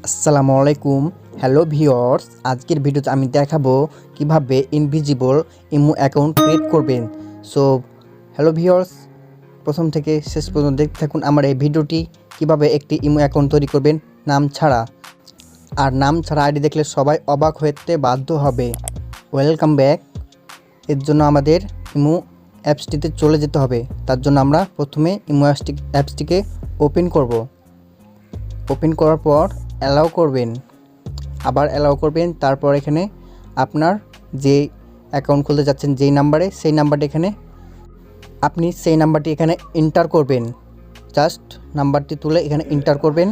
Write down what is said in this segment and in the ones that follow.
আসসালামু আলাইকুম। Hello viewers, আজকের ভিডিওতে আমি দেখাবো কিভাবে ইনভিজিবল ইমো অ্যাকাউন্ট ক্রিয়েট করবেন। সো হ্যালো ভিউয়ার্স, প্রথম থেকে শেষ পর্যন্ত দেখতে থাকুন আমার এই ভিডিওটি। কিভাবে একটি ইমো অ্যাকাউন্ট তৈরি করবেন নাম ছাড়া। আর নাম ছাড়া আইডি দেখলে সবাই অবাক হতে বাধ্য হবে। Welcome back. এর জন্য আমাদের ইমো অ্যাপসটিতে চলে যেতে হবে। তার জন্য আমরা প্রথমে ইমো অ্যাপসটিকে ওপেন করব। ওপেন করার পর অ্যালাউ করবেন, আবার অ্যালাউ করবেন। তারপর এখানে আপনার যে অ্যাকাউন্ট খুলতে যাচ্ছেন যেই নাম্বারে, সেই নাম্বারটি এখানে এন্টার করবেন। জাস্ট নাম্বারটি তুলে এখানে এন্টার করবেন।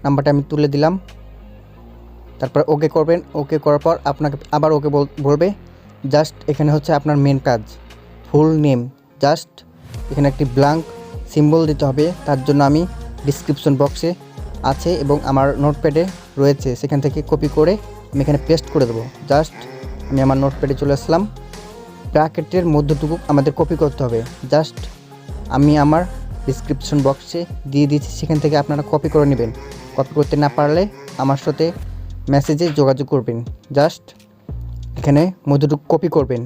নাম্বারটা আমি তুলে দিলাম। তারপর ওকে করবেন। ওকে করার পর আপনাকে আবার ওকে বলবে। জাস্ট এখানে হচ্ছে আপনার মেন কাজ, ফুল নেম। জাস্ট এখানে একটি ব্ল্যাঙ্ক সিম্বল দিতে হবে। তার জন্য আমি ডিসক্রিপশন বক্সে আছে এবং আমার নোটপ্যাডে রয়েছে, সেখান থেকে কপি করে আমি এখানে পেস্ট করে দেবো। জাস্ট আমি আমার নোটপ্যাডে চলে আসলাম। ব্র্যাকেটের মধ্যটুকু আমাদের কপি করতে হবে। জাস্ট আমি আমার ডিসক্রিপশন বক্সে দিয়ে দিয়েছি, সেখান থেকে আপনারা কপি করে নেবেন। কপি করতে না পারলে আমার সাথে মেসেজে যোগাযোগ করবেন। জাস্ট এখানে মধ্যটুকু কপি করবেন,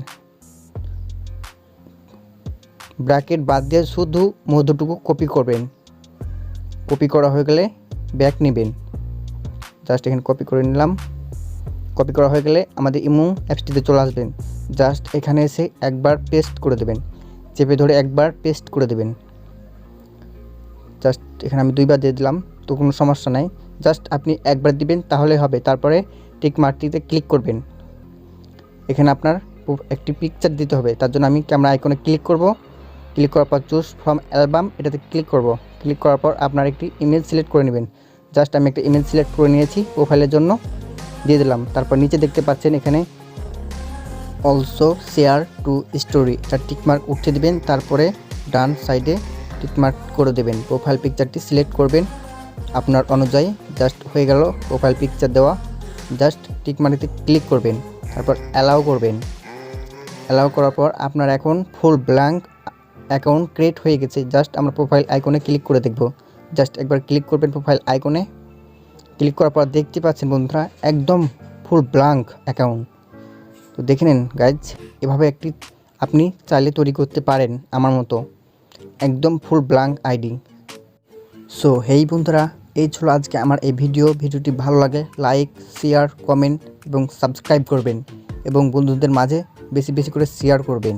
ব্র্যাকেট বাদ দিয়ে শুধু মধ্যটুকু কপি করবেন। কপি করা হয়ে গেলে ব্যাক নেবেন। জাস্ট এখানে কপি করে নিলাম। কপি করা হয়ে গেলে আমাদের ইমো অ্যাপসটিতে চলে আসবেন। জাস্ট এখানে এসে একবার পেস্ট করে দেবেন, চেপে ধরে একবার পেস্ট করে দেবেন। জাস্ট এখানে আমি দুইবার দিয়ে দিলাম, তো কোনো সমস্যা নাই। জাস্ট আপনি একবার দিবেন তাহলে হবে। তারপরে টিক মার্কটিতে ক্লিক করবেন। এখানে আপনার একটি পিকচার দিতে হবে। তার জন্য আমি ক্যামেরা আইকনে ক্লিক করব। ক্লিক করার পর চুজ ফ্রম অ্যালবাম এটাতে ক্লিক করব। ক্লিক করার পর আপনার একটি ইমেজ সিলেক্ট করে নেবেন। জাস্ট আমি একটা ইমেজ সিলেক্ট করে নিয়েছি, প্রোফাইলের জন্য দিয়ে দিলাম। তারপর নিচে দেখতে পাচ্ছেন এখানে অলসো শেয়ার টু স্টোরি, এটা টিকমার্ক উঠিয়ে দেবেন। তারপরে ডান সাইডে টিকমার্ক করে দেবেন। প্রোফাইল পিকচারটি সিলেক্ট করবেন আপনার অনুযায়ী। জাস্ট হয়ে গেল প্রোফাইল পিকচার দেওয়া। জাস্ট টিকমার্কতে ক্লিক করবেন, তারপর অ্যালাউ করবেন। অ্যালাউ করার পর আপনার এখন ফুল ব্ল্যাঙ্ক অ্যাকাউন্ট ক্রিয়েট হয়ে গেছে। জাস্ট আমরা প্রোফাইল আইকনে ক্লিক করে দেখব। জাস্ট একবার ক্লিক করবেন প্রোফাইল আইকনে। ক্লিক করার পর দেখতে পাচ্ছেন বন্ধুরা একদম ফুল ব্ল্যাঙ্ক অ্যাকাউন্ট। তো দেখে নিন গাইজ, এভাবে একটি আপনি চাইলে তৈরি করতে পারেন আমার মতো একদম ফুল ব্ল্যাঙ্ক আইডি। সো হেই বন্ধুরা, এই ছিল আজকে আমার এই ভিডিওটি ভালো লাগে লাইক, শেয়ার, কমেন্ট এবং সাবস্ক্রাইব করবেন এবং বন্ধুদের মাঝে বেশি বেশি করে শেয়ার করবেন।